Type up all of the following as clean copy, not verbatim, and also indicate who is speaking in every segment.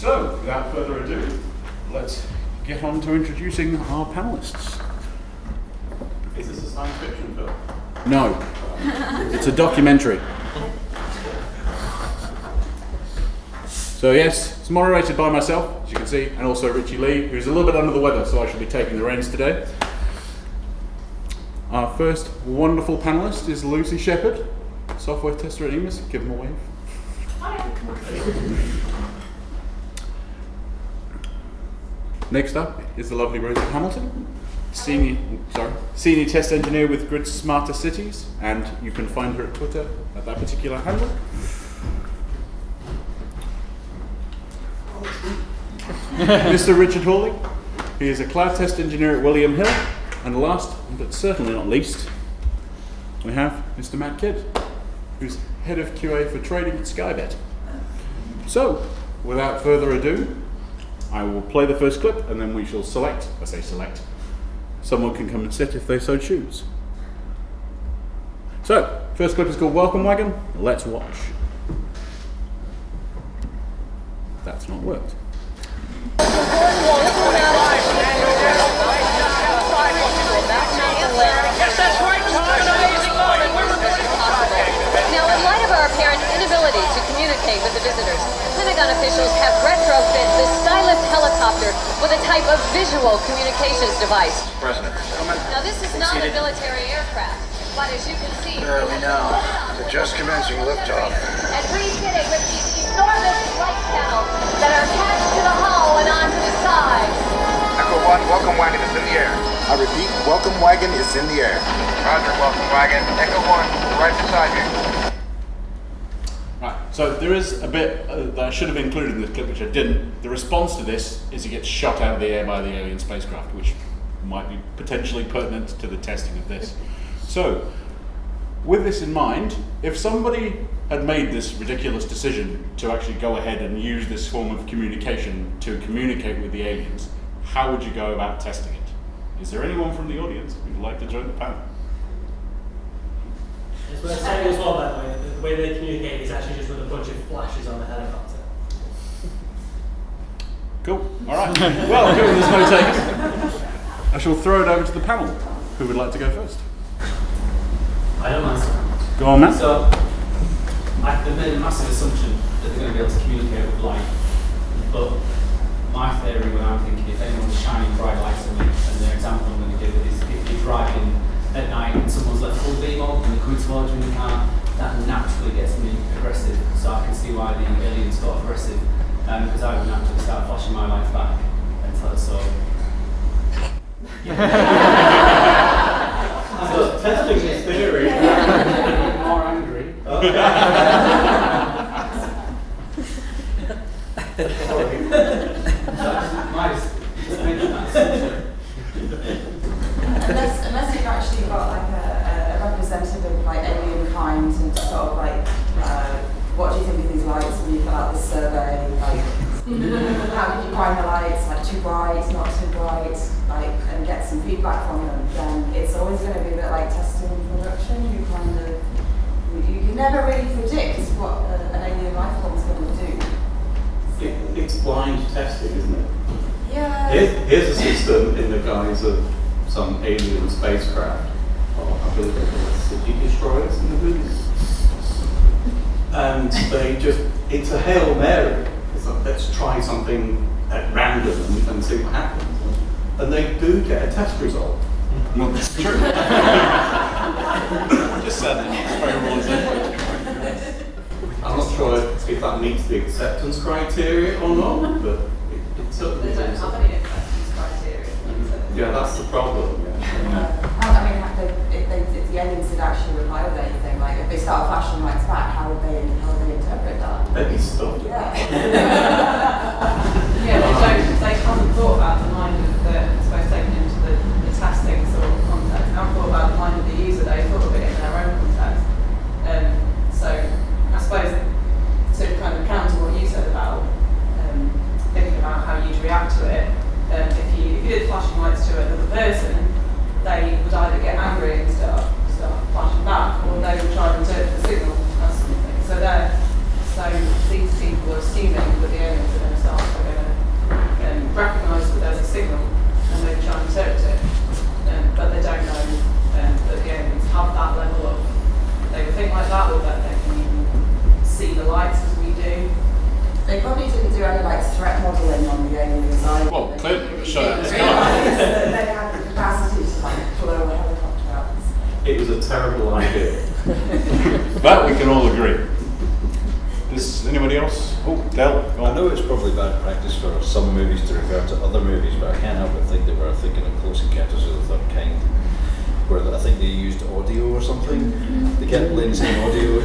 Speaker 1: So, without further ado, let's get on to introducing our panelists.
Speaker 2: Is this a science fiction film?
Speaker 1: No, it's a documentary. So yes, it's moderated by myself, as you can see, and also Richie Lee, who's a little bit under the weather, so I shall be taking the reins today. Our first wonderful panelist is Lucy Shepherd, software tester at EMIS. Give him a wave. Next up is the lovely Rosie Hamilton, senior test engineer with Grid Smarter Cities, and you can find her at Twitter at that particular handle. Mr. Richard Hawley, he is a cloud test engineer at William Hill, and last but certainly not least, we have Mr. Matt Kidd, who's head of QA for trading at Skybet. So, without further ado, I will play the first clip and then we shall select, someone can come and sit if they so choose. So, first clip is called Welcome Wagon, let's watch. That's not worked.
Speaker 3: Now, in light of our apparent inability to communicate with the visitors, Pentagon officials have retrofit the Skylift helicopter with a type of visual communications device.
Speaker 4: President.
Speaker 3: Now, this is not a military aircraft, but as you can see,
Speaker 4: We know. They're just commencing liftoff.
Speaker 3: and refitted with these enormous light panels that are attached to the hull and onto the sides.
Speaker 4: Echo 1, welcome wagon is in the air.
Speaker 5: I repeat, welcome wagon is in the air.
Speaker 4: Roger, welcome wagon. Echo 1, right beside you.
Speaker 1: Right, so there is a bit that I should have included in this clip, which I didn't. The response to this is he gets shot out of the air by the alien spacecraft, which might be potentially pertinent to the testing of this. So, with this in mind, if somebody had made this ridiculous decision to actually go ahead and use this form of communication to communicate with the aliens, how would you go about testing it? Is there anyone from the audience who'd like to join the panel?
Speaker 6: It's worth saying as well, by the way, that the way they communicate is actually just with a bunch of flashes on the helicopter.
Speaker 1: Cool, alright. Well, given there's no takers, I shall throw it over to the panel. Who would like to go first?
Speaker 7: I don't answer.
Speaker 1: Go on, Matt.
Speaker 7: So, they've made a massive assumption that they're going to be able to communicate with light. But my theory, when I'm thinking, if anyone's shining bright lights on me, and the example I'm going to give is if you're driving at night and someone's left full beam on and they're coming towards you in the car, that naturally gets me aggressive. So I can see why the aliens got aggressive, because I would naturally start flashing my lights back and tell us so.
Speaker 2: So, testing this theory.
Speaker 7: More angry.
Speaker 8: Unless you've actually got like a representative of like alien kind and sort of like what do you think of these lights, and you fill out this survey like how did you find the lights, like too bright, not too bright, like, and get some feedback from them, then it's always going to be a bit like testing in production. You can never really predict what an alien life form's going to do.
Speaker 2: It's blind testing, isn't it?
Speaker 8: Yeah.
Speaker 2: Here's a system in the guise of some alien spacecraft. I believe they're called city destroyers in the movie. And it's a Hail Mary. It's like, let's try something at random and see what happens. And they do get a test result.
Speaker 1: Well, that's true. Just said that. Very well said.
Speaker 2: I'm not sure if that meets the acceptance criteria or not, but it certainly
Speaker 8: They don't
Speaker 2: does.
Speaker 8: have any acceptance criteria.
Speaker 2: Yeah, that's the problem. Yeah.
Speaker 8: I mean, if the aliens did actually reply with anything, like if they start flashing lights back, how would they interpret that?
Speaker 2: Maybe stuff.
Speaker 8: Yeah.
Speaker 9: They haven't thought about the mind of the, I suppose, taken into the testing sort of context. They haven't thought about the mind of the user, they thought of it in their own context. So I suppose to kind of counter what you said about thinking about how you'd react to it, if you did flashing lights to another person, they would either get angry and start flashing back, or they would try and interpret the signal as something. So these people are assuming that
Speaker 1: shot out of the sky.
Speaker 8: They have the capacity to like blow a helicopter out.
Speaker 2: It was a terrible idea.
Speaker 1: That we can all agree. Does anybody else? Oh, Del, go
Speaker 10: I
Speaker 1: on.
Speaker 10: know it's probably bad practice for some movies to refer to other movies, but I can't help but think they were thinking of Close Encounters of the Third Kind, where I think they used audio or something. They kept playing the same audio,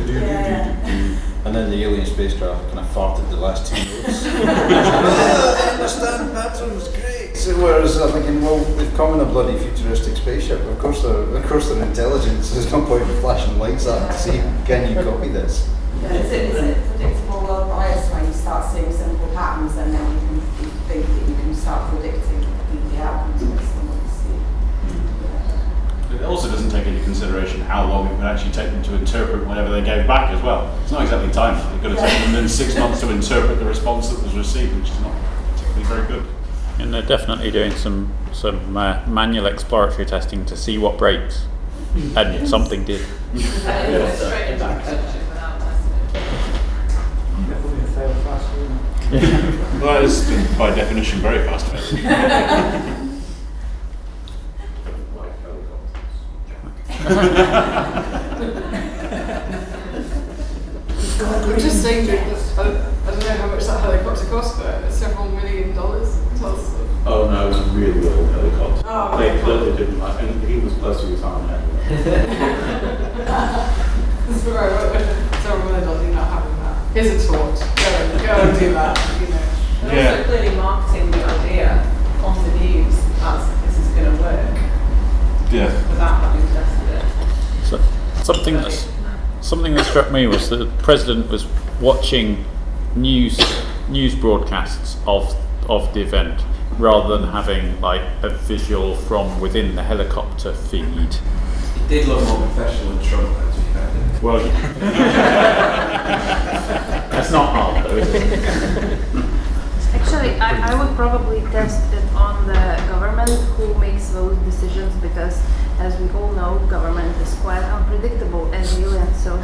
Speaker 10: and then the alien spacecraft kind of farted the last two notes. They understand patterns, great. So whereas I'm thinking, well, they've come in a bloody futuristic spaceship. Of course they're intelligent. So there's no point in flashing lights at them to see, can you copy this?
Speaker 8: Yeah, is it predictable world bias where you start seeing simple patterns and then you think that you can start predicting the outcomes based on what you see?
Speaker 1: It also doesn't take into consideration how long it would actually take them to interpret whatever they gave back as well. It's not exactly time. It could have taken them then 6 months to interpret the response that was received, which is not particularly very good.
Speaker 11: And they're definitely doing some manual exploratory testing to see what breaks, and something did.
Speaker 9: Straight into production without testing it.
Speaker 1: Well, that is by definition very fast.
Speaker 9: I'm just saying that I don't know how much that helicopter cost, but it's several $1 million.
Speaker 2: Oh no, it was a really old helicopter.
Speaker 9: Oh,
Speaker 2: They
Speaker 9: okay.
Speaker 2: clearly didn't like, and he was close to retirement anyway.
Speaker 9: That's right. Several $1 million not having that. Here's a taunt. Go and do that. You know.
Speaker 6: And
Speaker 1: Yeah.
Speaker 6: also clearly marketing the idea on the news as this is going to work
Speaker 1: Yeah.
Speaker 6: without having tested it.
Speaker 11: So, something that struck me was that the president was watching news broadcasts of the event rather than having like a visual from within the helicopter feed.
Speaker 7: It did look more professional than Trump, to be fair.
Speaker 11: Well, that's not hard though, is it?
Speaker 12: Actually, I would probably test it on the government who makes those decisions, because as we all know, government is quite unpredictable as alien. So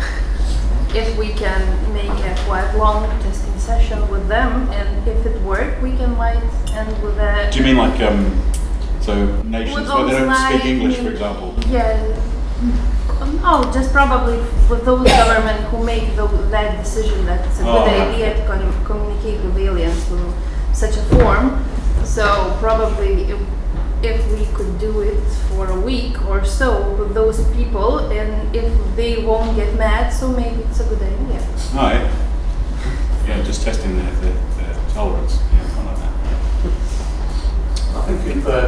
Speaker 12: if we can make a quite long testing session with them, and if it works, we can might end with a...
Speaker 1: Do you mean like so nations
Speaker 12: With
Speaker 1: where they
Speaker 12: those
Speaker 1: don't speak
Speaker 12: like-
Speaker 1: English, for example?
Speaker 12: Yeah. No, just probably with those government who make that decision that it's a good idea to communicate with aliens through such a form. So probably if we could do it for a week or so with those people, and if they won't get mad, so maybe it's a good idea.
Speaker 1: Alright. Yeah, just testing their tolerance. Yeah, something like that.
Speaker 2: I think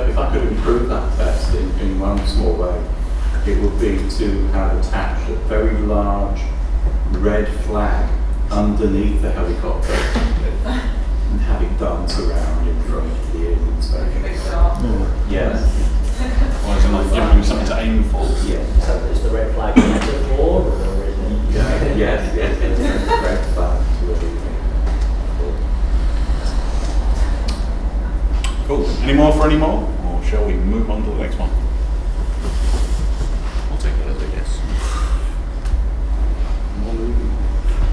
Speaker 2: if I could improve that test in one small way, it would be to have attached a very large red flag underneath the helicopter and have it dance around in front of the alien spaceship. Yes.
Speaker 1: Or is it like giving them something to aim for?
Speaker 2: Yeah.
Speaker 13: So is the red flag a metaphor, or is it?
Speaker 2: Yes. Red flag to a
Speaker 1: Cool. Any more for any more? Or shall we move on to the next one? I'll take that as a guess.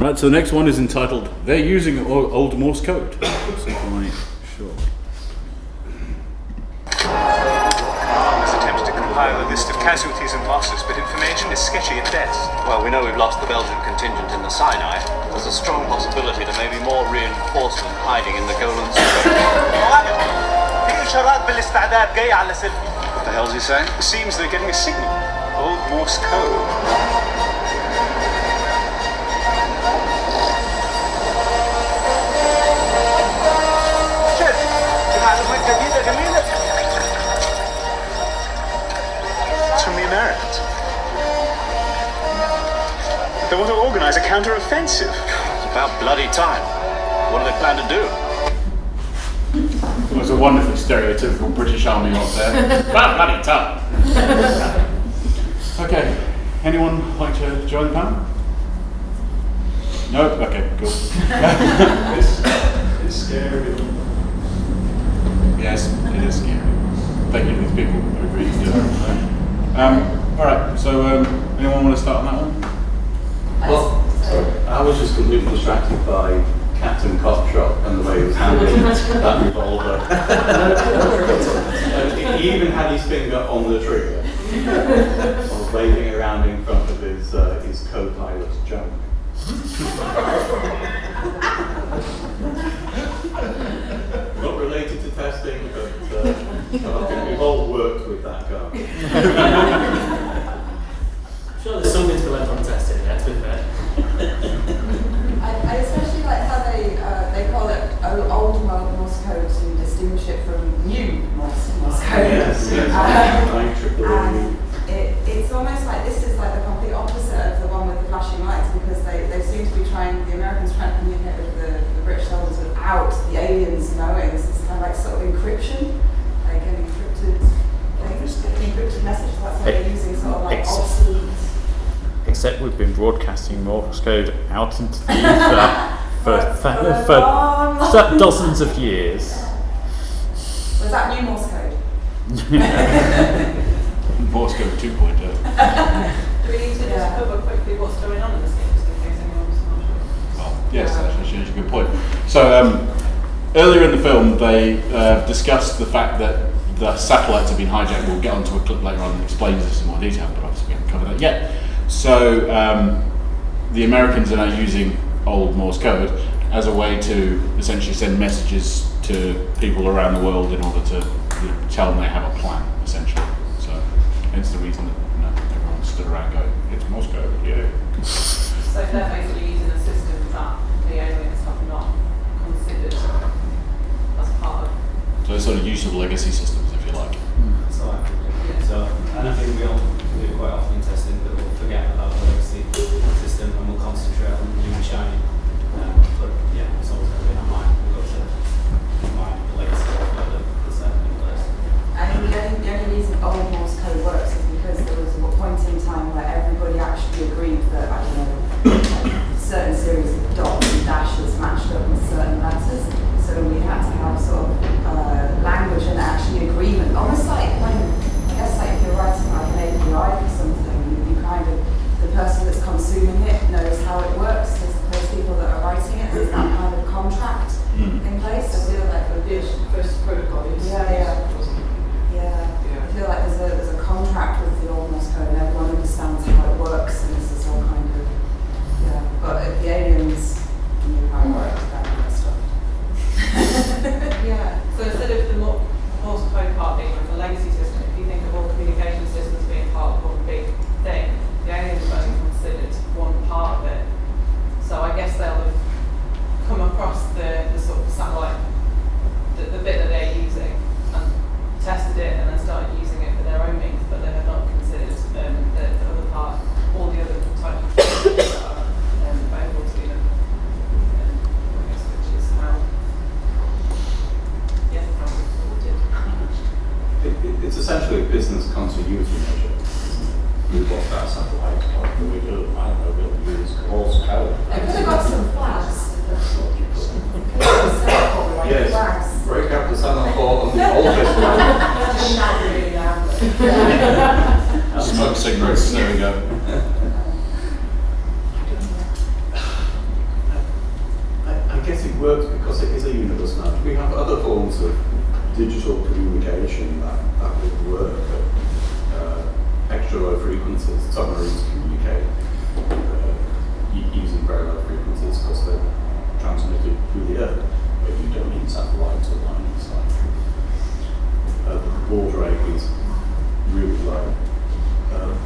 Speaker 1: Right, so the next one is entitled, They're Using Old Morse Code. So quite sure.
Speaker 14: There's attempts to compile a list of casualties and losses, but information is sketchy at best. Well, we know we've lost the Belgian contingent in the Sinai. There's a strong possibility there may be more reinforcement hiding in the Golan Strait. What the hell is he saying? It seems they're getting a signal. Old Morse code. From the Americans. They want to organize a counter-offensive. It's about bloody time. What do they plan to do?
Speaker 1: It was a wonderfully stereotypical British Army lot there. About bloody time. Okay, anyone like to join the panel? No? Okay, cool.
Speaker 2: It's scary.
Speaker 1: Yes, it is scary. Thank you to these people who agreed to do that. Alright, so anyone want to start on that one?
Speaker 2: Well, I was just completely distracted by Captain Cockshot and the way he was handling that revolver. And he even had his finger on the trigger, while waving it around in front of his co-pilot's junk. Not related to testing, but I think we've all worked with that guy.
Speaker 6: Sure, there's something to be learned from testing, yeah, to be fair.
Speaker 8: I especially like how they call it old Morse code to distinguish it from new Morse code.
Speaker 2: Yes.
Speaker 8: And it's almost like this is like the complete opposite of the one with the flashing lights, because they seem to be the Americans trying to communicate with the British soldiers without the aliens knowing. This is kind of like sort of encryption, like an encrypted message. So that's what they're using, sort of like obsolete.
Speaker 11: Except we've been broadcasting Morse code out into the ether for dozens of years.
Speaker 8: Was that new Morse code?
Speaker 1: Morse code 2.0.
Speaker 9: Do we need to just cover quickly what's going on in this game, just in case anyone's not sure?
Speaker 1: Well, yes, that's a good point. So earlier in the film, they discussed the fact that the satellites have been hijacked. We'll get onto a clip later on that explains this in more detail, but obviously we haven't covered that yet. So the Americans are now using old Morse code as a way to essentially send messages to people around the world in order to tell them they have a plan, essentially. So hence the reason that everyone stood around going, it's Morse code, yeah.
Speaker 9: So they're basically using a system that the aliens have not considered as part of.
Speaker 1: So it's sort of use of legacy systems, if you like.
Speaker 7: So I think, so, and I think we all do quite often in testing that we'll forget about the legacy system and we'll concentrate on the new and shiny. But yeah, it's always going to be in our mind. We've got to combine the legacy of the setting in place.
Speaker 8: I think the only reason old Morse code works is because there was a point in time where everybody actually agreed that, I don't know, a certain series of dots and dashes matched up with certain letters. So we had to have sort of language and actually agreement, almost like when, I guess like if you're writing like an API for something, you kind of, the person that's consuming it knows how it works. There's those people that are writing it, there's that kind of contract in place. I feel like
Speaker 9: The first protocol is.
Speaker 8: I feel like there's a contract with the old Morse code and everyone understands how it works, and this is all kind of, but if the aliens knew how it works, that kind of stuff.
Speaker 9: So instead of the Morse code part being like a legacy system, if you think of all communication systems being part of one big thing, the aliens have only considered one part of it. So I guess they'll have come across the sort of satellite, the bit that they're using, and tested it and then started using it for their own means, but they have not considered the other part, all the other types of things that are available to them. I guess which is how
Speaker 2: It's essentially a business continuity measure. We've lost our satellite, what do we do? I don't know, we'll use Morse code.
Speaker 8: They could have got some flags.
Speaker 2: Yes, break up the semaphore on the oldest one.
Speaker 1: Smoke cigarettes, there we go.
Speaker 2: I guess it works because it is a universal language. We have other forms of digital communication that would work at extra low frequencies. Submarines communicate using very low frequencies because they're transmitted through the earth, but you don't need satellites or line of sight. The baud rate is really low,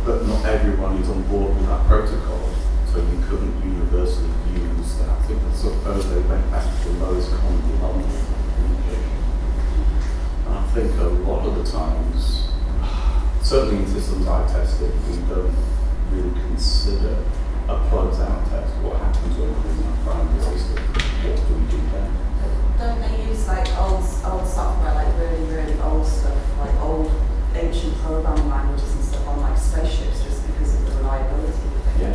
Speaker 2: but not everyone is on board with that protocol, so you couldn't universally use that. I suppose they went back to the lowest common denominator communication. And I think a lot of the times, certainly in systems I tested, we don't really consider a plugs out test. What happens when we're in that primary system? What do we do then?
Speaker 8: Don't they use like old software, like really, really old stuff, like old ancient programming languages and stuff on like spaceships just because of the reliability?
Speaker 2: Yeah.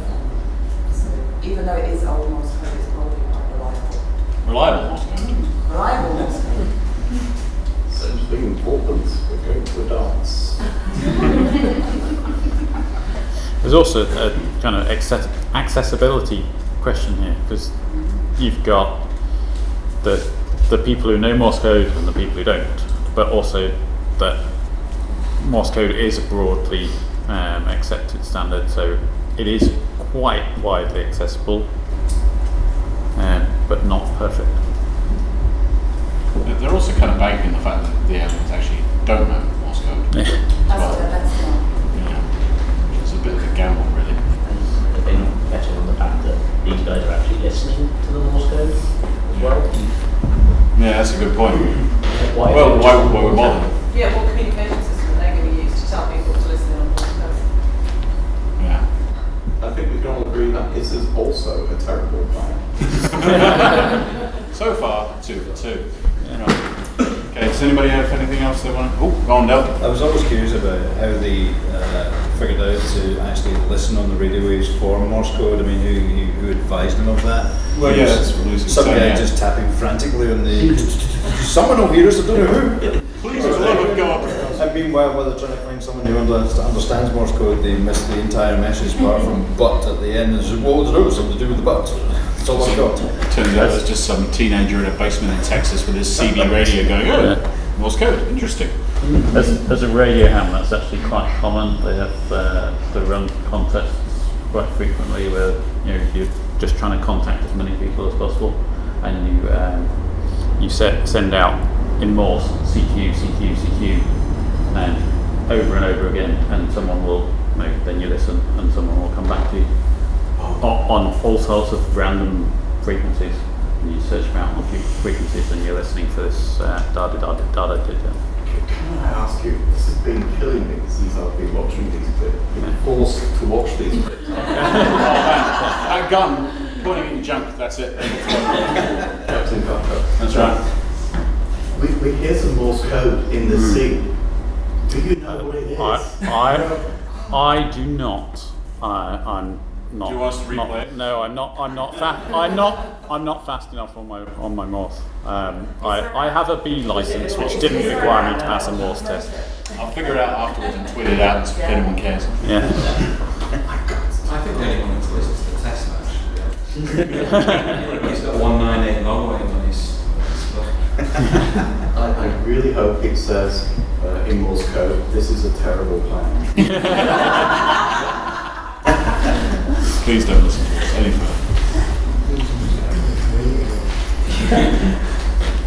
Speaker 8: So even though it is old Morse code, it's probably quite reliable.
Speaker 1: Reliable Morse code.
Speaker 8: Reliable Morse code.
Speaker 2: Essentially important. We're going to a dance.
Speaker 11: There's also a kind of accessibility question here, because you've got the the people who know Morse code and the people who don't, but also that Morse code is a broadly accepted standard, so it is quite widely accessible, but not perfect.
Speaker 1: They're also kind of banking the fact that the aliens actually don't know Morse code.
Speaker 8: That's
Speaker 1: Yeah, which is a bit of a gamble, really.
Speaker 13: And are they not betting on the fact that these guys are actually listening to the Morse code as well?
Speaker 1: Yeah, that's a good point.
Speaker 13: Why
Speaker 1: Why we bother?
Speaker 9: Yeah, what communication system are they going to use to tell people to listen on Morse code?
Speaker 1: Yeah.
Speaker 2: I think we can all agree that this is also a terrible plan.
Speaker 1: So far, 2 for 2. Right. Okay, does anybody have anything else they want to... Oh, go on, Del.
Speaker 10: I was always curious about how they figured out to actually listen on the radio waves for Morse code. I mean, who advised them of that?
Speaker 1: Well, yeah, that's what Lucy was
Speaker 10: some
Speaker 1: saying,
Speaker 10: guy
Speaker 1: yeah.
Speaker 10: just tapping frantically on the... Someone will hear us, I don't know who.
Speaker 1: Please, for the love of God.
Speaker 10: And meanwhile, while they're trying to find someone who understands Morse code, they miss the entire message apart from but at the end. And say, well, there's no something to do with the but. That's all I got.
Speaker 1: Turns out there's just some teenager in a basement in Texas with his CB radio going, oh, Morse code, interesting.
Speaker 11: As a radio ham, that's actually quite common. They have they run contests quite frequently where you're just trying to contact as many people as possible, and you send out in Morse CQ, CQ, CQ, and over again, and someone will then you listen, and someone will come back to you on all sorts of random frequencies. And you search around on frequencies, and you're listening for this da.
Speaker 2: Can I ask you, this has been killing me since I've been watching these clips. I've been forced to watch these clips.
Speaker 1: That gun pointing at your junk, that's it.
Speaker 2: Captain Carter.
Speaker 1: That's right.
Speaker 2: We hear some Morse code in the sea. Do you know what it is?
Speaker 11: I do not. I'm not.
Speaker 1: Do you want us to replay it?
Speaker 11: No, I'm not. I'm not fast enough on my Morse. I have a B license, which didn't require me to pass a Morse test.
Speaker 1: I'll figure it out afterwards and tweet it out if anyone cares.
Speaker 11: Yeah.
Speaker 15: I think the only one who listens to the test match. He's got 198 long way on his stuff.
Speaker 2: I really hope it says in Morse code, this is a terrible plan.
Speaker 1: Please don't listen to us any further.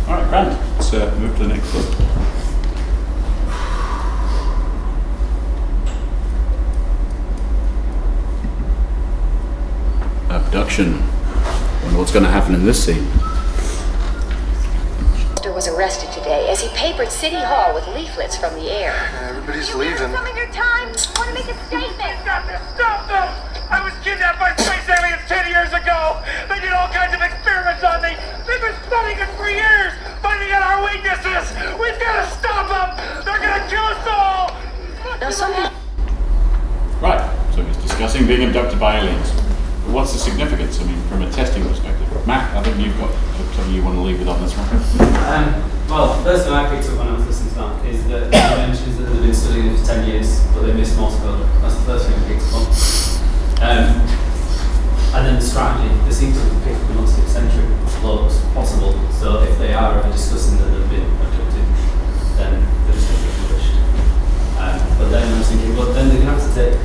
Speaker 1: Alright, grand. Let's move to the next clip. Abduction. Wonder what's going to happen in this scene.
Speaker 3: Was arrested today as he papered City Hall with leaflets from the air.
Speaker 14: Everybody's leaving.
Speaker 3: Some of your time. Want to make a statement?
Speaker 4: Stop this! Stop them! I was kidnapped by space aliens 10 years ago! They did all kinds of experiments on me! They've been studying us for years! Finding out our weaknesses! We've got to stop them! They're gonna kill us all!
Speaker 3: Now some people...
Speaker 1: Right, so he's discussing being abducted by aliens. But what's the significance, I mean, from a testing perspective? Matt, I think you've got something you want to leave with on this one.
Speaker 7: Well, the first thing I picked up when I was listening to that is that he mentions that they've been studying it for 10 years, but they missed Morse code. That's the first thing I picked up on. And then the strategy, they seem to have picked the most eccentric laws possible, so if they are ever discussing that they've been abducted, then they're just going to get published. But then I was thinking, well, then they're going to have to take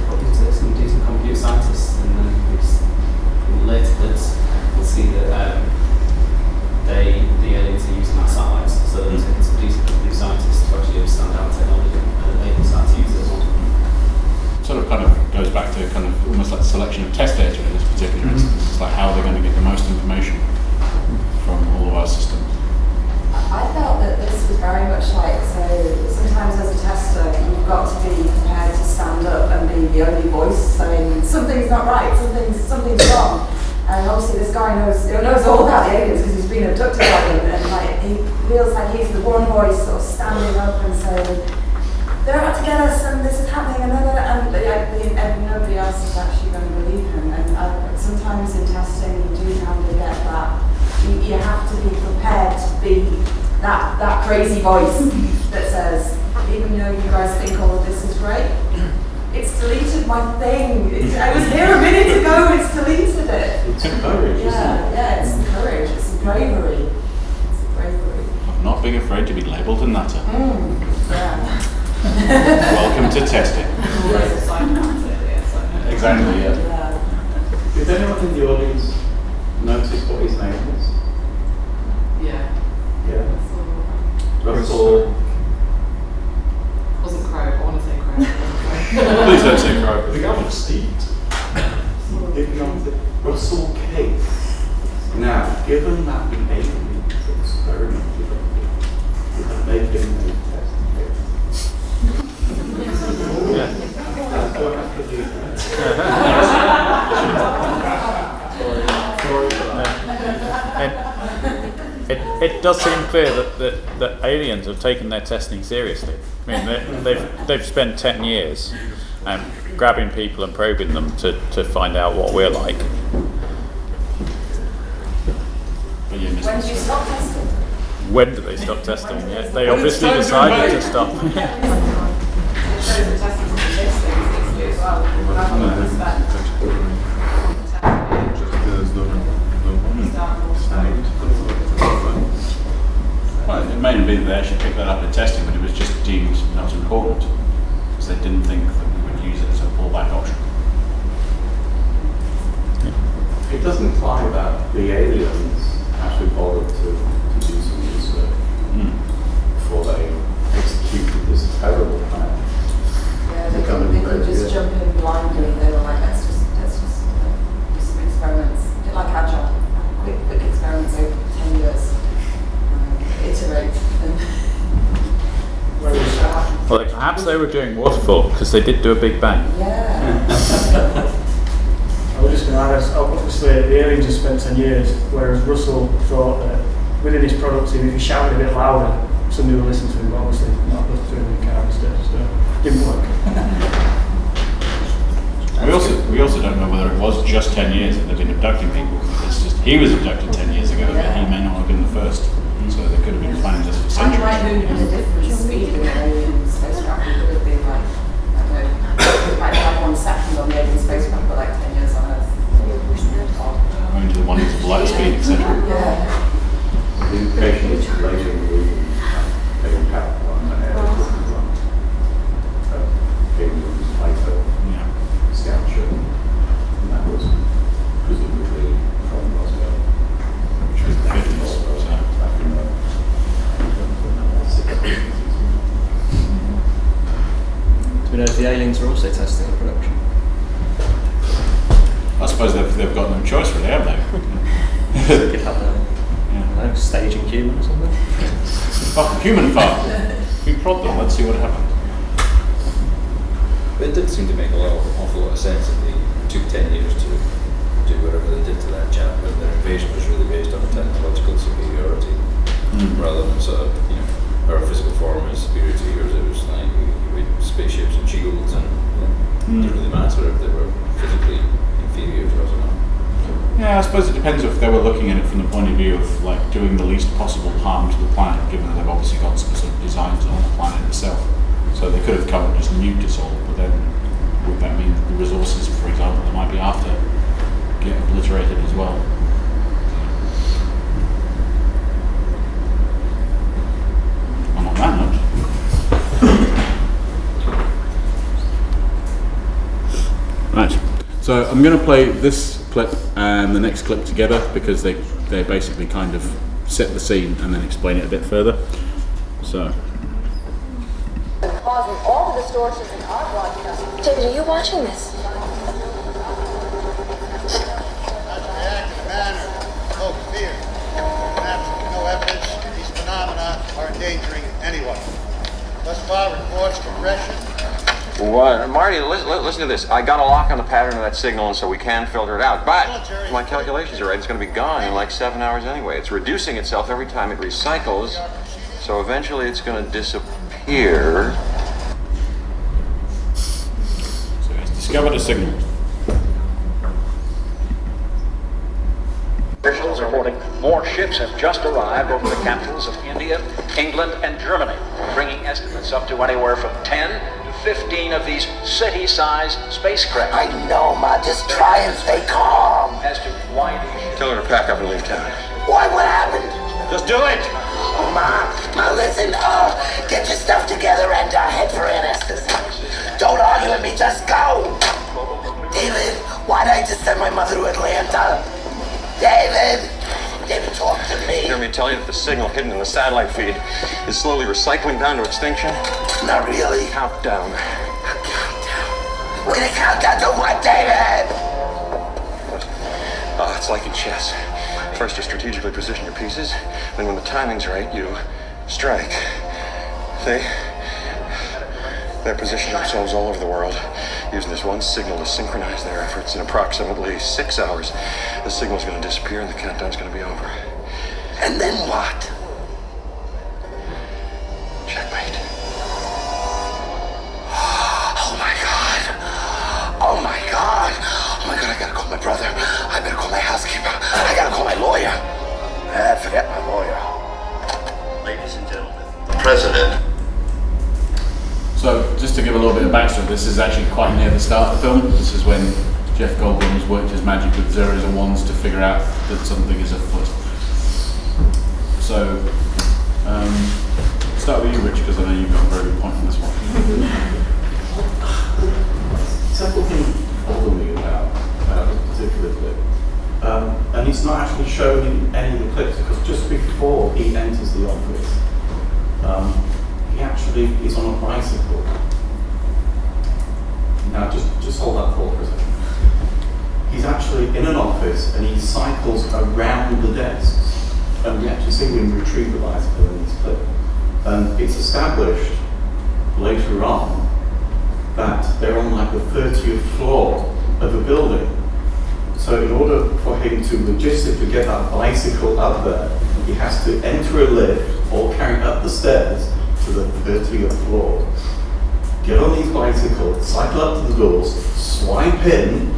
Speaker 7: some decent computer scientists, and then it's later that we'll see that the aliens are using our satellites, so they're taking some decent computer scientists to actually understand our technology, and they can start to use it as well.
Speaker 1: Sort of kind of goes back to kind of almost like the selection of test data in this particular instance. It's like how they're going to get the most information from all of our systems.
Speaker 8: I felt that this was very much like, so sometimes as a tester, you've got to be prepared to stand up and be the only voice saying something's not right, something's wrong. And obviously this guy knows all about the aliens because he's been abducted by them, and like he feels like he's the one voice sort of standing up and saying, they're out to get us and this is happening, and nobody else is actually going to believe him. And sometimes in testing you do kind of get that, you have to be prepared to be that crazy voice that says, even though you guys think all of this is great, it's deleted my thing. I was here a minute ago, it's deleted it.
Speaker 2: It's courage, isn't it?
Speaker 8: Yeah, it's courage, it's bravery. It's bravery.
Speaker 1: being afraid to be labelled a nutter.
Speaker 8: Yeah.
Speaker 1: Welcome to testing. Exactly, yeah.
Speaker 2: Did anyone in the audience notice what his name is?
Speaker 9: Yeah.
Speaker 2: Yeah. Russell.
Speaker 9: Wasn't Crow, I want to say Crow.
Speaker 1: Please don't say Crow.
Speaker 15: The guy was Steve.
Speaker 2: Russell Case. Now, given that the alien experimented on him, would that make him a test case? That's what I have to do.
Speaker 11: It does seem clear that aliens have taken their testing seriously. I mean, they've spent 10 years grabbing people and probing them to find out what we're like.
Speaker 8: When do you stop testing?
Speaker 11: When do they stop testing? Yeah, they obviously decided to stop.
Speaker 1: Well, it may be that they actually picked that up in testing, but it was just deemed not important because they didn't think that we would use it as a fallback option.
Speaker 2: It doesn't imply that the aliens actually bothered to do some research before they executed this terrible plan.
Speaker 8: Yeah, they could just jump in blindly. They were like, let's just do some experiments. A bit like Agile, quick experiments over 10 years. Iterate.
Speaker 11: Well, perhaps they were doing waterfall because they did do a big bang.
Speaker 8: Yeah.
Speaker 6: I was just going to add, obviously the aliens have spent 10 years, whereas Russell thought that within his product team, if he shouted a bit louder, somebody would listen to him, but obviously not listen to him in the car instead, so it didn't work.
Speaker 1: We also don't know whether it was just 10 years that they've been abducting people. It's just he was abducted 10 years ago, but he may not have been the first. So they could have been planning this for
Speaker 8: And you
Speaker 1: centuries.
Speaker 8: might move at a different speed in an alien spacecraft. It could have been like, I don't know, like 1 second on the alien spacecraft, but like 10 years on Earth.
Speaker 1: Going to the wonders of light speed, etc.
Speaker 8: Yeah.
Speaker 2: The implication is later in the evening, they will have one aliens later scout ship. And that was presumably from Roswell.
Speaker 1: Which was the 50s.
Speaker 15: Do we know if the aliens are also testing the production?
Speaker 1: I suppose they've got no choice really, have they?
Speaker 15: They could have a staging human or something.
Speaker 1: Human farm. We prod them, let's see what happens.
Speaker 10: But it did seem to make an awful lot of sense that they took 10 years to do whatever they did to that chap, but their invasion was really based on technological superiority rather than sort of, our physical form is superior to yours. It was like we had spaceships and shields, and it didn't really matter if they were physically inferior to us or not.
Speaker 1: Yeah, I suppose it depends if they were looking at it from the point of view of like doing the least possible harm to the planet, given that they've obviously got specific designs on the planet itself. So they could have come and just nuked us all, but then would that mean that the resources, for example, that might be after get obliterated as well? And on that note, right. So I'm going to play this clip and the next clip together because they basically kind of set the scene and then explain it a bit further. So.
Speaker 3: Causing all the distortions in our broadcast. David, are you watching this?
Speaker 16: No fear. Absolutely no evidence that these phenomena are endangering anyone. Thus far, reports of aggression.
Speaker 14: What? Marty, listen to this. I got a lock on the pattern of that signal, and so we can filter it out. But if my calculations are right, it's going to be gone in like 7 hours anyway. It's reducing itself every time it recycles, so eventually it's going to disappear.
Speaker 1: So it's discovered a signal.
Speaker 17: Officials reporting more ships have just arrived over the capitals of India, England, and Germany, bringing estimates up to anywhere from 10 to 15 of these city-sized spacecraft.
Speaker 16: I know, Ma. Just try and stay calm.
Speaker 17: As to why these ships...
Speaker 14: Tell her to pack up and leave town.
Speaker 16: Why? What happened?
Speaker 14: Just do it!
Speaker 16: Ma,
Speaker 18: Now listen, get your stuff together and head for anesthesia. Don't argue with me, just go! David, why'd I just send my mother to Atlanta? David! David, talk to me.
Speaker 14: You hear me tell you that the signal hidden in the satellite feed is slowly recycling down to extinction?
Speaker 18: Not really.
Speaker 14: Countdown.
Speaker 18: We're gonna count down to what, David?
Speaker 14: It's like in chess. First you strategically position your pieces, then when the timing's right, you strike. See? They're positioning themselves all over the world, using this one signal to synchronize their efforts. In approximately 6 hours, the signal's gonna disappear and the countdown's gonna be over.
Speaker 18: And then what?
Speaker 14: Checkmate.
Speaker 18: Oh my God. Oh my God. Oh my God, I gotta call my brother. I better call my housekeeper. I gotta call my lawyer. Forget my lawyer.
Speaker 16: Ladies and gentlemen, the President.
Speaker 1: So, just to give a little bit of backstory, this is actually quite near the start of the film. This is when Jeff Goldblum has worked his magic with zeros and ones to figure out that something is afoot. So, start with you, Rich, because I know you've got a very good point on this one.
Speaker 2: Several things bother me about this particular clip. And it's not actually shown in any of the clips, because just before he enters the office, he actually is on a bicycle. Now, just hold that thought for a second. He's actually in an office and he cycles around the desks. And we actually see him retrieve the bicycle in this clip. And it's established later on that they're on like the 30th floor of a building. So in order for him to logistically get that bicycle up there, he has to enter a lift or carry up the stairs to the 30th floor, get on his bicycle, cycle up to the doors, swipe in,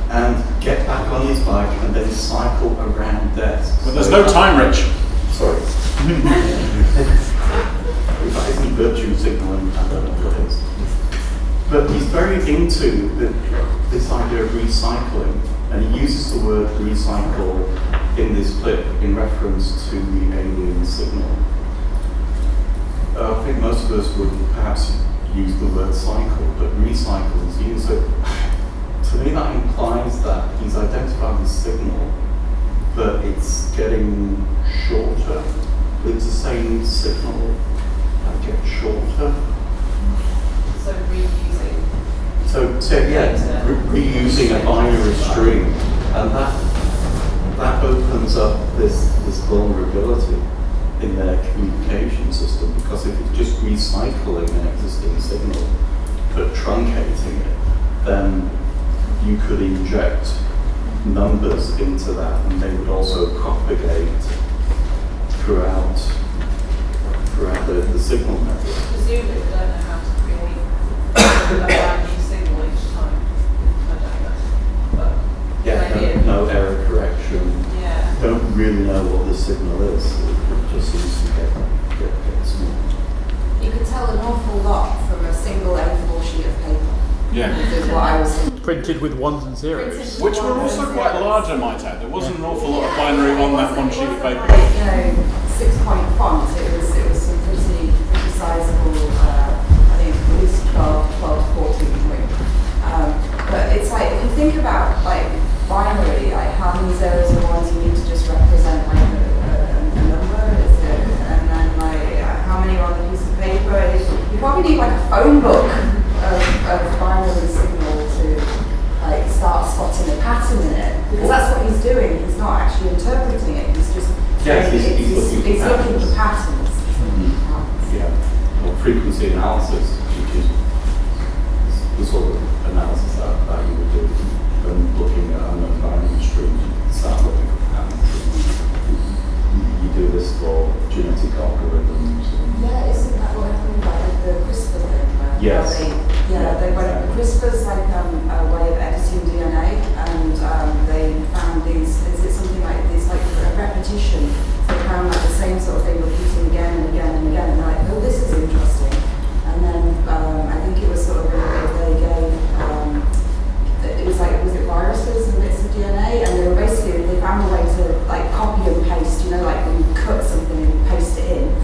Speaker 2: and get back on his bike, and then cycle around desks.
Speaker 1: But there's no time, Rich.
Speaker 2: Sorry. If that isn't virtue signaling, I don't know what it is. But he's very into this idea of recycling, and he uses the word recycle in this clip in reference to the alien signal. I think most of us would perhaps use the word cycle, but recycle is used. So to me that implies that he's identified the signal, but it's getting shorter. It's the same signal that gets shorter.
Speaker 9: So reusing.
Speaker 2: So yeah, reusing a binary string, and that opens up this vulnerability in their communication system, because if it's just recycling an existing signal but truncating it, then you could inject numbers into that and they would also propagate throughout the signal network.
Speaker 9: Presumably they don't know how to create a brand new signal each time. I don't know. But
Speaker 2: Yeah, no error correction.
Speaker 9: Yeah.
Speaker 2: Don't really know what the signal is. It just seems to get small.
Speaker 8: You could tell an awful lot from a single A4 sheet of paper.
Speaker 1: Yeah.
Speaker 8: Is what I was thinking.
Speaker 11: Printed with ones and zeros.
Speaker 1: Which were also quite large, I might add. There wasn't an awful lot of binary on that one sheet of paper.
Speaker 8: Like, 6-point font. It was some pretty sizable. I think at least 12 to 14 point. But it's like, if you think about like binary, like how many zeros and ones you need to just represent like a number, is it? And then like how many are on a piece of paper? You probably need like a phone book of binary signal to like start spotting a pattern in it, because that's what he's doing. He's not actually interpreting it. He's just he's looking for patterns.
Speaker 2: Yeah, or frequency analysis, which is the sort of analysis that you would do when looking at unknown binary streams. You start looking for patterns. You do this for genetic algorithms.
Speaker 8: Yeah, isn't that what happened like the CRISPR thing?
Speaker 2: Yes.
Speaker 8: They went, CRISPR's like a way of editing DNA, and they found these, is it something like this, like a repetition? So they found like the same sort of thing repeating again and again and again, and they're like, oh, this is interesting. And then I think it was sort of they gave, it was like, was it viruses and bits of DNA? And they were basically, they found a way to like copy and paste, you know, like when you cut something and you paste it in.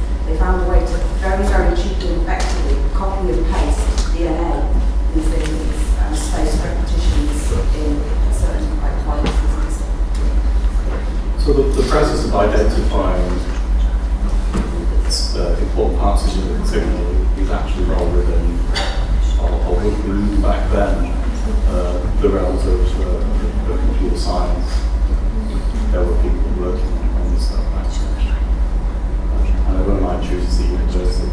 Speaker 2: parts of the signal is actually well within of the group back then. The realms of computer science. There were people working on this stuff back then. And I wouldn't mind choosing the university.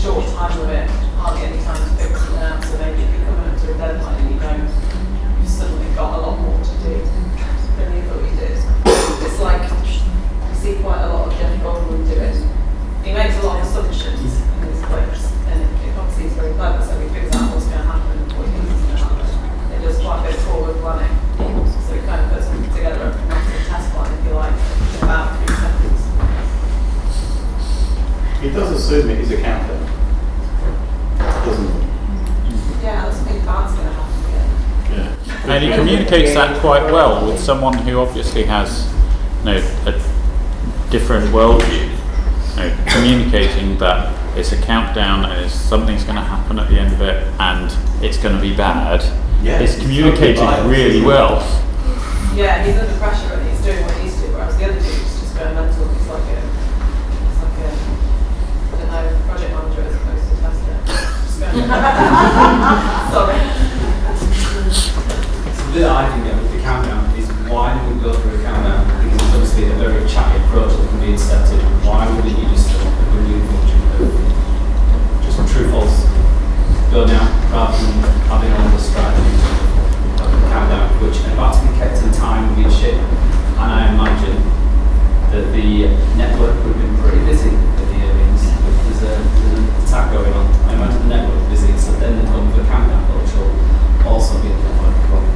Speaker 9: Short time limit, hardly any time to fix it now, so maybe if you're coming up to a deadline and you've suddenly got a lot more to do than you thought you did. It's like, you see quite a lot of Jeff Goldblum do it. He makes a lot of assumptions in his clips, and it obviously is very clever, so he figures out what's going to happen and what he thinks is going to happen. It does quite a bit of forward planning, so it kind of puts together a massive test plan, if you like, in about 3 seconds.
Speaker 2: He does assume it is a countdown, doesn't he?
Speaker 9: Yeah, that's a big part's going to happen again.
Speaker 11: Yeah. And he communicates that quite well with someone who obviously has, a different worldview. Communicating that it's a countdown and something's going to happen at the end of it and it's going to be bad.
Speaker 2: Yeah,
Speaker 11: it's communicated really well.
Speaker 9: Yeah, he's under pressure and he's doing what he needs to, whereas the other dude's just going mental. It's like a I don't know, project manager as opposed to tester. Just going sorry.
Speaker 7: The bit I can get with the countdown is why do we go through a countdown? Because it's obviously a very chatty approach that can be incepted. Why wouldn't you just a new function of just true false go down rather than having all the strategy of the countdown, which in fact can be kept in time with each ship. And I imagine that the network would have been pretty busy at the aliens. There's an attack going on. I imagine the network busy, so then they come with a countdown, which will also be a network problem.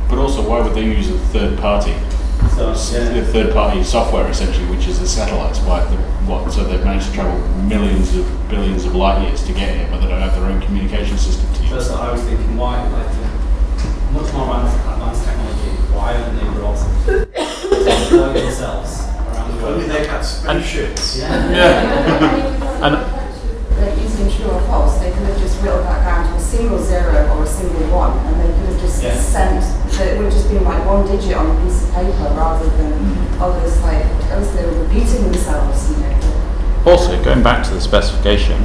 Speaker 1: But also, why would they use a third party?
Speaker 7: So,
Speaker 1: the third party software, essentially, which is the satellites. So they've managed to travel billions of light years to get here, but they don't have their own communication system to use.
Speaker 7: First, I was thinking, why, much more advanced technology, why haven't they brought deploy themselves around the world?
Speaker 2: Only they had spaceships.
Speaker 8: And using true or false, they could have just whittled that down to a single 0 or a single 1, and they could have just sent, so it would have just been like one digit on a piece of paper rather than all this, else they were repeating themselves.
Speaker 11: Also, going back to the specification,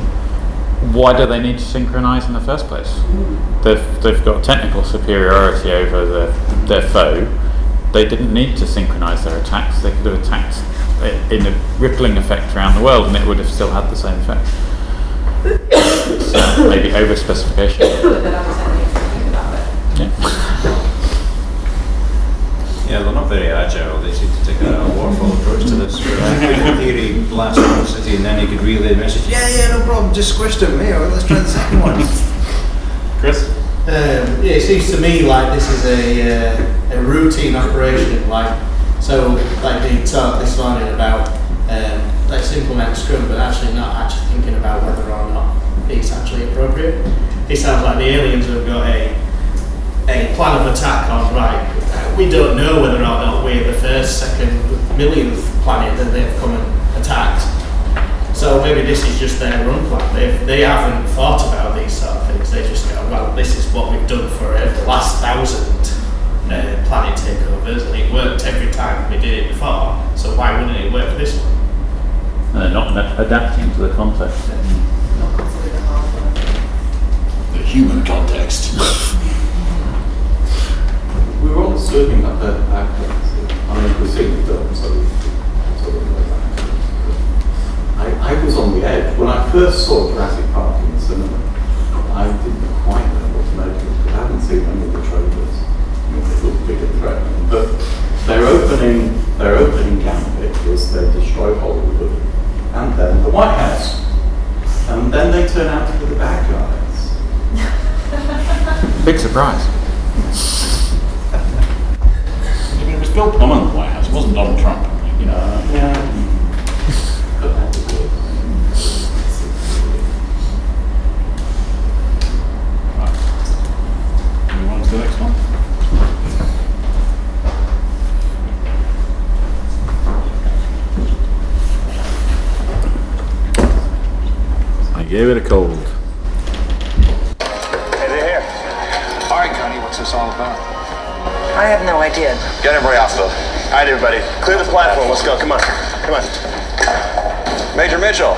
Speaker 11: why do they need to synchronise in the first place? They've got technical superiority over their foe. They didn't need to synchronise their attacks. They could have attacked in a rippling effect around the world and it would have still had the same effect. So maybe over specification.
Speaker 10: Yeah, they're not very agile. They seem to take a waterfall approach to this. In theory, blast one city and then you could relay the message. Yeah, no problem. Just squished him. Here, let's try the second one.
Speaker 1: Chris?
Speaker 19: It seems to me like this is a routine operation. They talked this morning about let's implement Scrum, but actually not actually thinking about whether or not it's actually appropriate. It sounds like the aliens have got a plan of attack on, right, we don't know whether or not we're the first, second, millionth planet that they've come and attacked. So maybe this is just their run plan. They haven't thought about these sort of things. They just go, well, this is what we've done for the last 1,000 planet takeovers, and it worked every time we did it before, so why wouldn't it work for this one?
Speaker 11: And they're not adapting to the context.
Speaker 1: The human context.
Speaker 2: We were all assuming that they're actors. We've seen the film, so we sort of know that. I was on the edge. When I first saw Jurassic Park in the cinema, I didn't quite know what to make of it, because I hadn't seen any of the trailers. They looked big and threatening. But their opening gambit was they destroy Hollywood, and then the White House. And then they turn out to be the bad guys.
Speaker 11: Big surprise.
Speaker 1: It was Bill Pullman in the White House, it wasn't Donald Trump. Move on to the next one.
Speaker 11: gave it a cold.
Speaker 14: Hey, they're here. All right, Connie, what's this all about?
Speaker 18: I have no idea.
Speaker 14: Get everybody off, though. All right, everybody. Clear the platform. Let's go. Come on. Come on. Major Mitchell,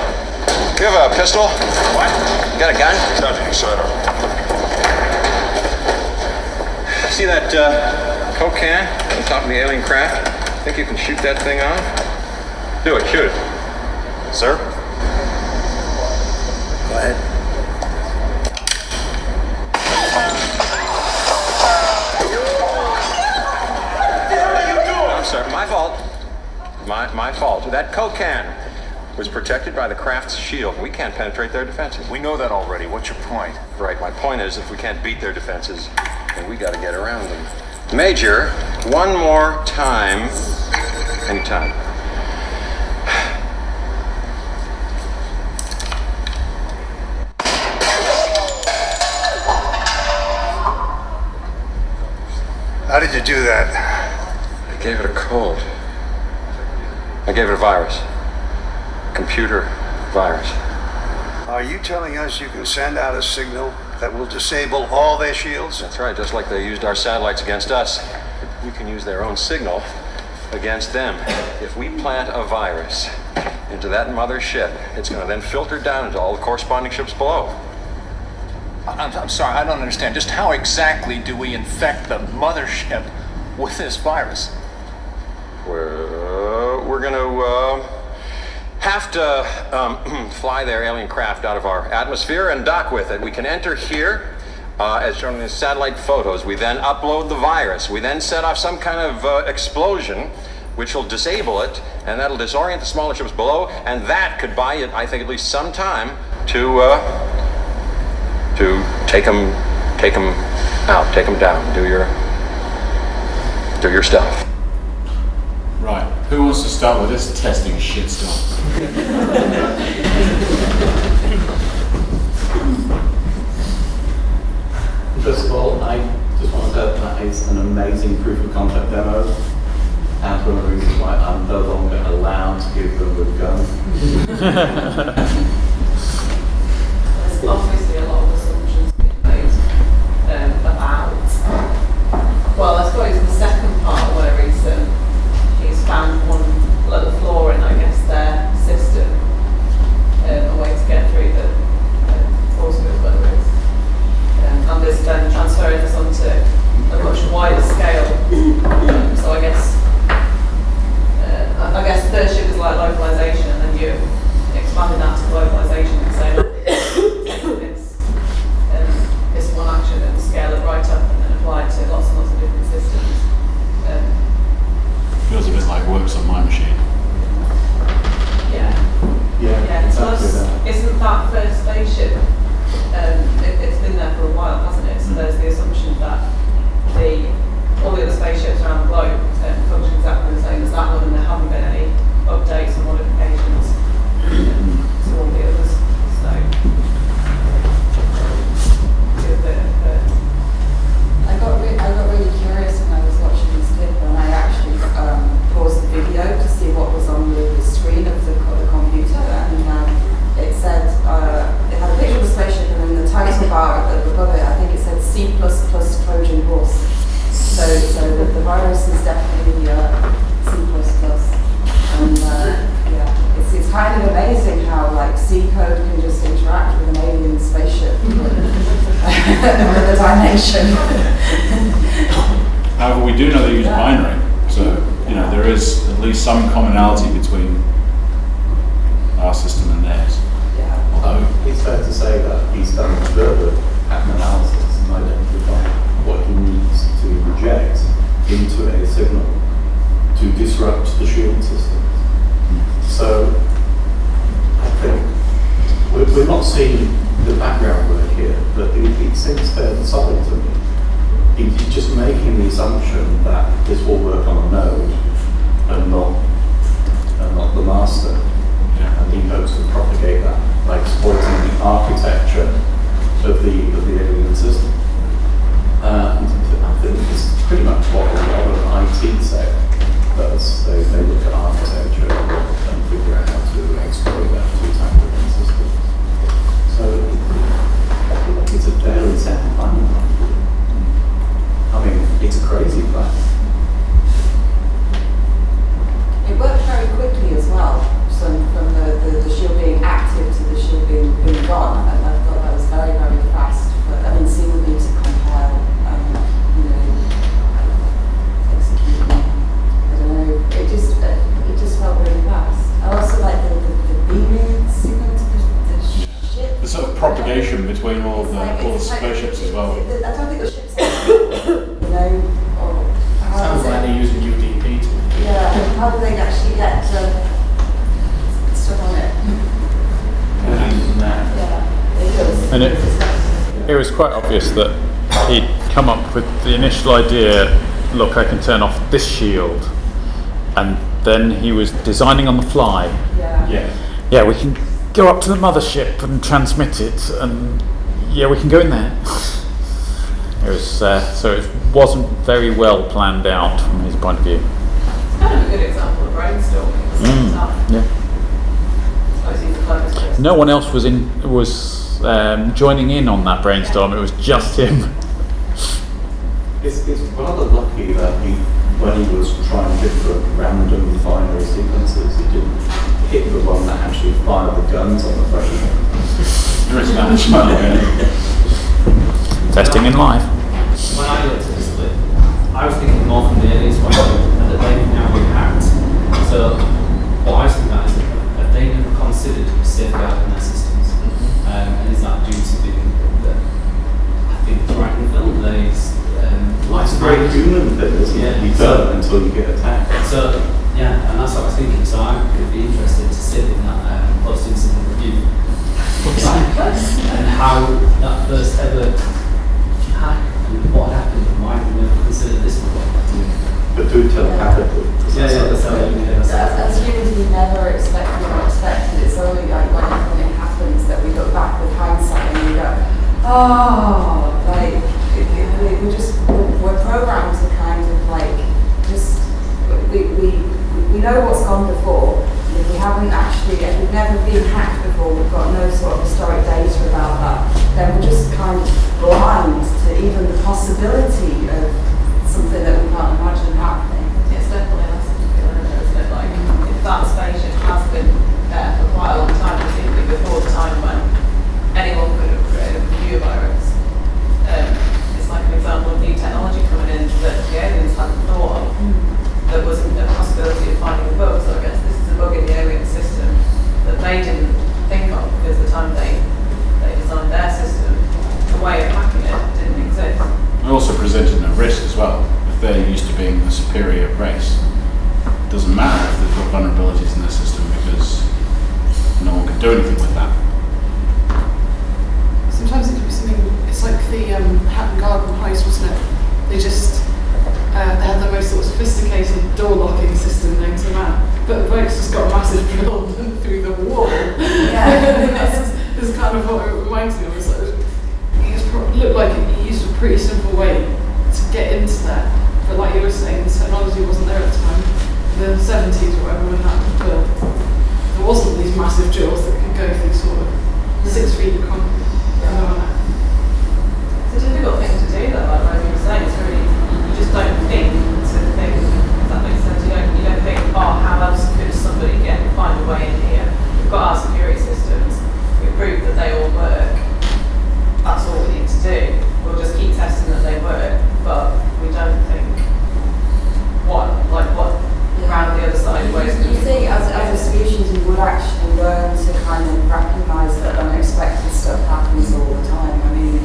Speaker 14: you have a pistol? What? You got a gun? Nothing, sir. See that Coke can on top of the alien craft? Think you can shoot that thing off? Do it. Shoot it. Sir?
Speaker 18: Go ahead.
Speaker 14: No, sir. My fault. My fault. That Coke can was protected by the craft's shield. We can't penetrate their defenses.
Speaker 5: We know that already. What's your point?
Speaker 14: Right. My point is, if we can't beat their defenses, then we got to get around them. Major, one more time. Anytime.
Speaker 5: How did you do that?
Speaker 14: I gave it a cold. I gave it a virus. Computer virus.
Speaker 5: Are you telling us you can send out a signal that will disable all their shields?
Speaker 14: That's right, just like they used our satellites against us. We can use their own signal against them. If we plant a virus into that mother ship, it's going to then filter down into all the corresponding ships below.
Speaker 17: I'm sorry, I don't understand. Just how exactly do we infect the mothership with this virus?
Speaker 14: We're going to have to fly their alien craft out of our atmosphere and dock with it. We can enter here, as shown in the satellite photos. We then upload the virus. We then set off some kind of explosion, which will disable it, and that'll disorient the smaller ships below, and that could buy it, I think, at least some time to take them out, take them down, do your stuff.
Speaker 1: Right, who wants to start with this testing shitstorm?
Speaker 2: First of all, I just want to say that is an amazing proof of concept demo, and one of the reasons why I'm no longer allowed to give them a gun.
Speaker 9: There's obviously a lot of assumptions being made about, well, I suppose the second part where he's found one little flaw in, I guess, their system, a way to get through the force field, whether it's, and this then transferring this onto a much wider scale. So I guess the third ship is like localization, and then you expanding that to globalization and saying it's one action and scale it right up and then apply it to lots and lots of different systems.
Speaker 1: Feels a bit like works on my machine.
Speaker 9: Yeah.
Speaker 2: Exactly
Speaker 9: Plus, isn't that first spaceship? It's been there for a while, hasn't it? So there's the assumption that all the other spaceships around the globe function exactly the same as that one, and there haven't been any updates or modifications to all the others. So,
Speaker 8: I got really curious when I was watching this clip, and I actually paused the video to see what was on the screen of the computer, and it said, it had a picture of the spaceship, and then the title bar above it, I think it said C++ Trojan horse. So the virus is definitely C++. And it's kind of amazing how like C code can just interact with an alien spaceship with a dimension.
Speaker 1: However, we do know they use binary, so there is at least some commonality between our system and theirs.
Speaker 2: Although it's fair to say that he's done further pattern analysis and identified what he needs to inject into a signal to disrupt the shield system. So I think we're not seeing the background work here, but it seems fairly solid to me. He's just making the assumption that this will work on a node and not the master. And he hopes to propagate that by exploiting the architecture of the alien system. And I think it's pretty much what a lot of IT tech does. They look at architecture and figure out how to exploit that to tackle the system.
Speaker 1: between all the spaceships as well.
Speaker 8: I don't think the ships are, or how
Speaker 6: Sounds
Speaker 8: is
Speaker 6: like
Speaker 8: it?
Speaker 6: they're using UDP to.
Speaker 8: Yeah, how do they actually get stuff on it? Yeah, it does.
Speaker 11: And it was quite obvious that he'd come up with the initial idea, look, I can turn off this shield, and then he was designing on the fly. Yeah, we can go up to the mothership and transmit it, and yeah, we can go in there. It was so it wasn't very well planned out from his point of view.
Speaker 9: It's kind of a good example of brainstorming at the same time.
Speaker 11: Yeah.
Speaker 9: I suppose he's the cleverest person.
Speaker 11: No one else was joining in on that brainstorm. It was just him.
Speaker 2: It's rather lucky that when he was trying different random binary sequences, he didn't hit the one that actually fired the guns on the front.
Speaker 1: There is that.
Speaker 11: Testing in live.
Speaker 7: When I looked at the split, I was thinking more from the aliens point of view, and that they've now been hacked. So what I was thinking about is that they never considered safeguarding their systems. And is that due to the I think it's right in the film,
Speaker 2: It's a very human thing, isn't it? You don't until you get attacked.
Speaker 7: So yeah, and that's what I was thinking. So I would be interested to sit in that post-incident review and how that first ever hack and what happened and why we never considered this before.
Speaker 2: But do telepathically.
Speaker 7: That's how
Speaker 8: As humans, we never expected or expected. It's only like when it happens that we look back with hindsight and we go, oh, like we're programmed to kind of like just we know what's gone before. If we haven't actually, if we've never been hacked before, we've got no sort of historic data about that, then we're just kind of blind to even the possibility of something that we can't imagine happening.
Speaker 9: It's definitely a lesson to be learned, isn't it? Like, if that spaceship has been there for quite a long time, particularly before the time when anyone could have created a computer virus, it's like an example of new technology coming in that the aliens hadn't thought of. There wasn't a possibility of finding a bug, so I guess this is a bug in the alien system that they didn't think of because the time they designed their system, the way of hacking it didn't exist.
Speaker 1: It also presented a risk as well. If they're used to being a superior race, it doesn't matter if they've got vulnerabilities in their system because no one can do anything with that.
Speaker 20: Sometimes it can be something, it's like the Hatton Garden heist, wasn't it? They just, they had the most sort of sophisticated door locking system known to man, but the bloke's just got a massive drill through the wall.
Speaker 8: Yeah.
Speaker 20: This is kind of what it reminds me of. It's like, it looked like he used a pretty simple way to get into there, but like you were saying, the technology wasn't there at the time. The 70s or whatever, when that was built, there wasn't these massive drills that could go through sort of 6 feet of concrete.
Speaker 9: It's a difficult thing to do though, like Rosie was saying, it's really, you just don't think to think, if that makes sense, you don't think, oh, how else could somebody find a way in here? We've got our security systems, we've proved that they all work, that's all we need to do. We'll just keep testing that they work, but we don't think what around the other side ways.
Speaker 8: You think as a species we would actually learn to kind of recognise that unexpected stuff happens all the time. I mean,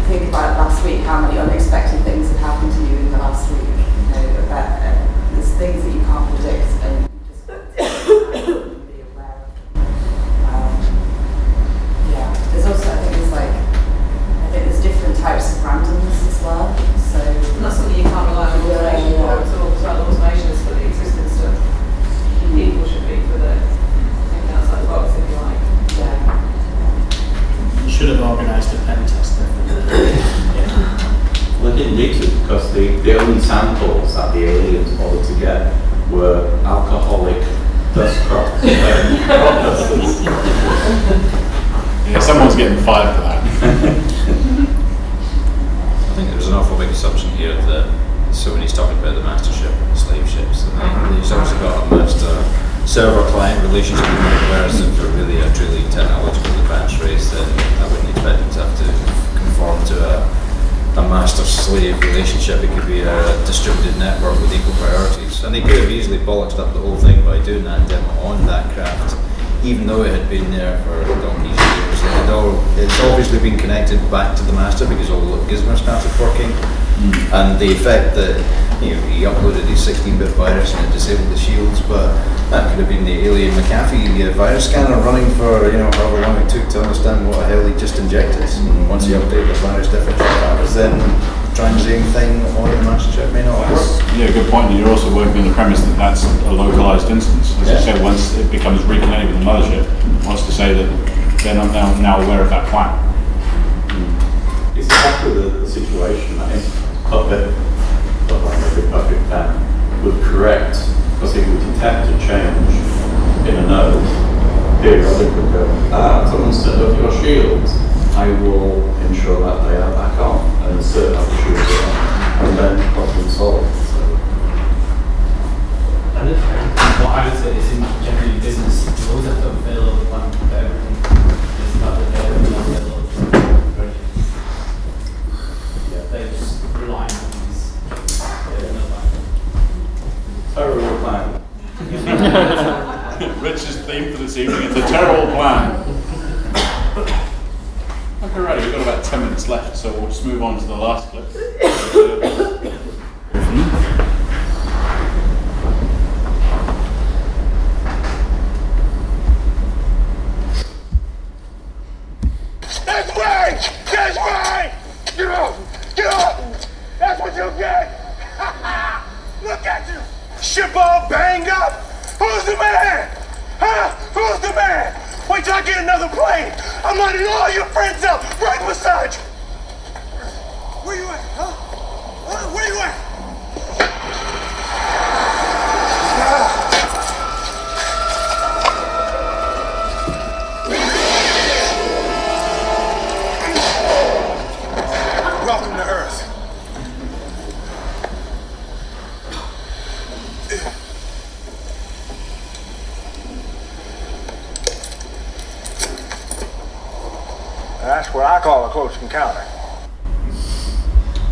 Speaker 8: think about last week, how many unexpected things have happened to you in the last week. You know, there's things that you can't predict and you just be aware of. Yeah, there's also, I think there's different types of randomness as well. So
Speaker 9: and that's something you can't rely on automation for at all. So automation is for the existing stuff. People should be for the thinking outside the box, if you like.
Speaker 6: You should have organised a pen test then.
Speaker 2: Well, they didn't need to because the only samples that the aliens wanted to get were alcoholic dust crops.
Speaker 1: Yeah, someone's getting fired for that.
Speaker 10: I think there's an awful big assumption here that, so when he's talking about the master ship and the slave ships, and he's also got a master server-client relationship, whereas if we're really a truly technological advanced race, then I wouldn't expect them to have to conform to a master-slave relationship. It could be a distributed network with equal priorities. And they could have easily bollocked up the whole thing by doing that demo on that craft. even though it had been there for donkey's years, it's obviously been connected back to the master because all the gizmos started working, and the effect that he uploaded his 16-bit virus and it disabled the shields, but that could have been the alien McAfee virus scanner running for however long it took to understand what the hell he just injected. And once he updated the virus differential drivers, then the transient thing on the master chip may not work.
Speaker 1: Yeah, good point. And you're also working on the premise that that's a localized instance. As you said, once it becomes reconnected with the mothership, wants to say that they're not now aware of that plan.
Speaker 2: It's exactly the situation. I think Puppet, maybe Puppet fan, would correct, because it would detect a change in a node. Periodically go, someone's turned off your shields. I will ensure that they are back on and insert other shields on, and then problem solved.
Speaker 7: What I would say is in generally business, you always have to unveil the plan for everything. It's not that they're they just rely on these.
Speaker 2: Terrible plan.
Speaker 1: Rich's theme for this evening, it's a terrible plan. Okay, right, we've got about 10 minutes left, so we'll just move on to the last clip.
Speaker 4: That's mine! That's mine! Get off! Get off! That's what you get! Look at you! Ship all banged up! Who's the man? Huh? Who's the man? Wait till I get another plane! I'm lighting all your friends up right beside you! Where you at, huh? Where you at? Welcome to Earth. That's what I call a close encounter.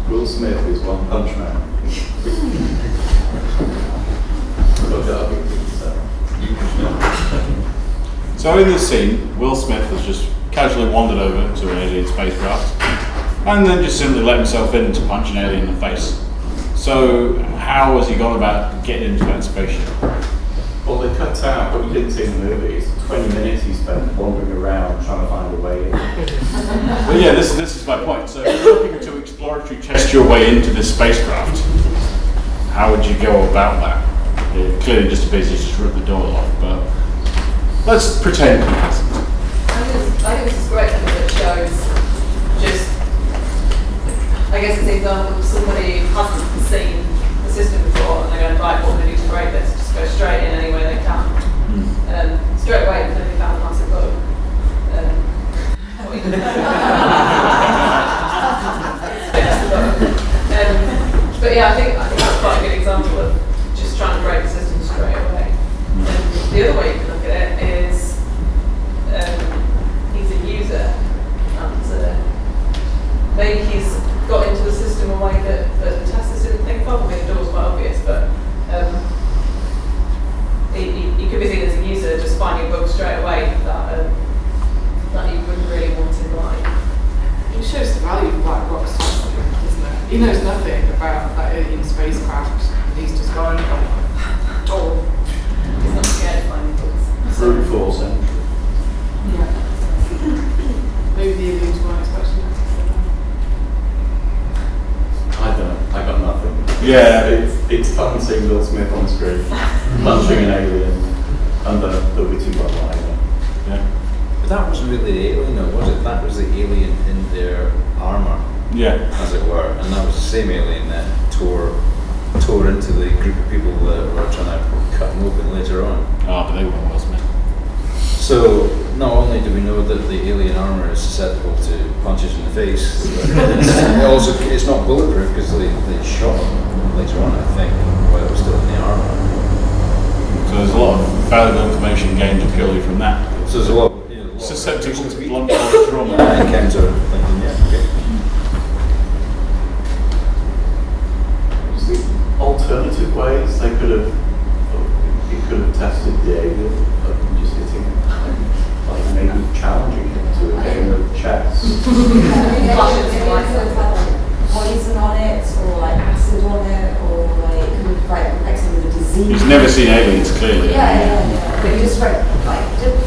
Speaker 2: Will Smith is One Punch Man.
Speaker 1: So in this scene, Will Smith has just casually wandered over to an alien spacecraft and then just simply let himself in to punch an alien in the face. So how has he gone about getting into that spaceship?
Speaker 2: Well, they cut out, but you didn't see in the movies, 20 minutes he spent wandering around trying to find a way in.
Speaker 1: Well, yeah, this is my point. So if you're looking to exploratory test your way into this spacecraft, how would you go about that? Clearly just to basically just rip the door off, but let's pretend he hasn't.
Speaker 9: I think this is great because it shows just, I guess it's an example of somebody who hasn't seen the system before and they're going, right, what we're going to do to break this? Just go straight in any way they can. Straight away, until they found a massive bug. But yeah, I think that's quite a good example of just trying to break the system straight away. The other way you can look at it is he's a user, and maybe he's got into the system in a way that the testers didn't think of. I mean, the door's quite obvious, but he could be seen as a user just finding a bug straight away that he wouldn't really want in life.
Speaker 20: It shows the value of black box testing, isn't it? He knows nothing about that alien spacecraft. He's just going, oh.
Speaker 9: He's not scared of finding bugs.
Speaker 2: Brute force entry.
Speaker 20: Yeah. Maybe the aliens weren't expecting that.
Speaker 2: I don't know, I got nothing.
Speaker 1: Yeah.
Speaker 2: It's fun seeing Will Smith on screen, punching an alien under the witty one-liner.
Speaker 1: Yeah.
Speaker 10: But that wasn't really the alien, though, was it? That was the alien in their armour.
Speaker 1: Yeah.
Speaker 10: As it were. And that was the same alien that tore into the group of people that were trying to cut him open later on.
Speaker 1: Oh, but they weren't Will Smith.
Speaker 10: So, not only do we know that the alien armour is susceptible to punches in the face, but it's not bulletproof because they shot him later on, I think, while it was still in the armour.
Speaker 1: So there's a lot of valuable information gained purely from that.
Speaker 10: So there's a lot of
Speaker 1: susceptible to blunt bullet trauma.
Speaker 10: Encounter thinking, yeah, okay.
Speaker 2: Alternative ways they could have tested the alien, just hitting
Speaker 8: Poison on it, or like acid on it, or like could have like infected with a disease.
Speaker 1: He's never seen aliens, clearly.
Speaker 8: Yeah. But he just like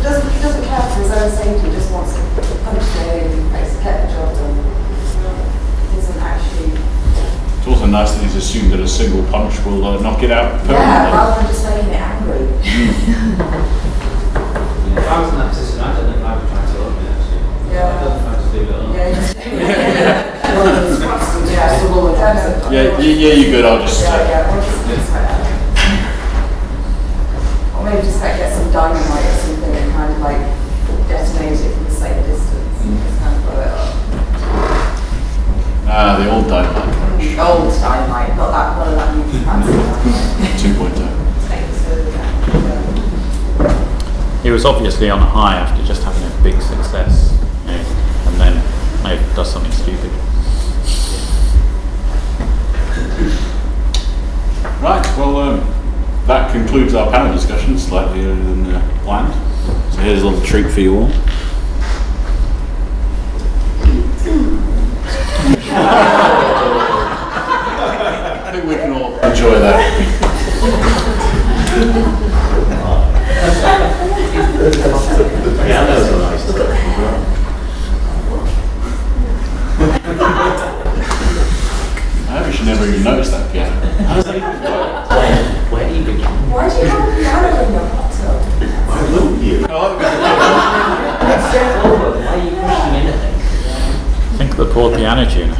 Speaker 8: doesn't care for his own safety. Just wants to punch the alien, like get the job done. Isn't actually.
Speaker 1: It's also nice that he's assumed that a single punch will knock it out permanently.
Speaker 8: Yeah, rather than just making it angry.
Speaker 7: If I was in that position, I don't know if I would try to open it actually.
Speaker 8: Yeah.
Speaker 7: I don't know if I would just leave it alone.
Speaker 1: Yeah, you good, I'll just...
Speaker 8: Or maybe just like get some dynamite or something and kind of like detonate it from a safe distance. Just kind of blow it up.
Speaker 1: Ah, the old dynamite approach.
Speaker 8: Old dynamite, not one of that new fancy dynamite.
Speaker 1: 2.0.
Speaker 11: He was obviously on a high after just having a big success, and then does something stupid.
Speaker 1: Right, well, that concludes our panel discussion, slightly earlier than planned. So here's a little treat for you all. I think we can all enjoy that.
Speaker 13: Yeah, that was a nice touch.
Speaker 1: I hope you should never even notice that piano.
Speaker 13: Where do you begin?
Speaker 8: Why do you have a piano in your hot tub?
Speaker 13: Why wouldn't you? Why are you pushing anything?
Speaker 11: Think of the poor piano tuner.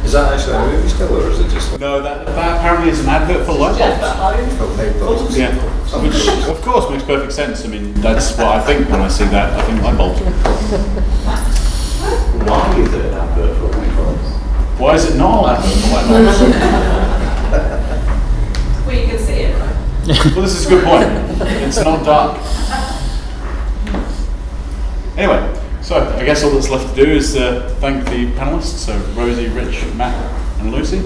Speaker 10: Is that actually a movie still, or is it just like...
Speaker 1: No, that apparently is an advert for light bulbs. Yeah, which of course makes perfect sense. I mean, that's what I think when I see that. I think light bulbs.
Speaker 13: Why is it an advert for light bulbs?
Speaker 1: Why is it not an advert for light bulbs?
Speaker 9: Well, you can see it, right?
Speaker 1: Well, this is a good point. It's not dark. Anyway, so I guess all that's left to do is thank the panelists, so Rosie, Rich, Matt and Lucy.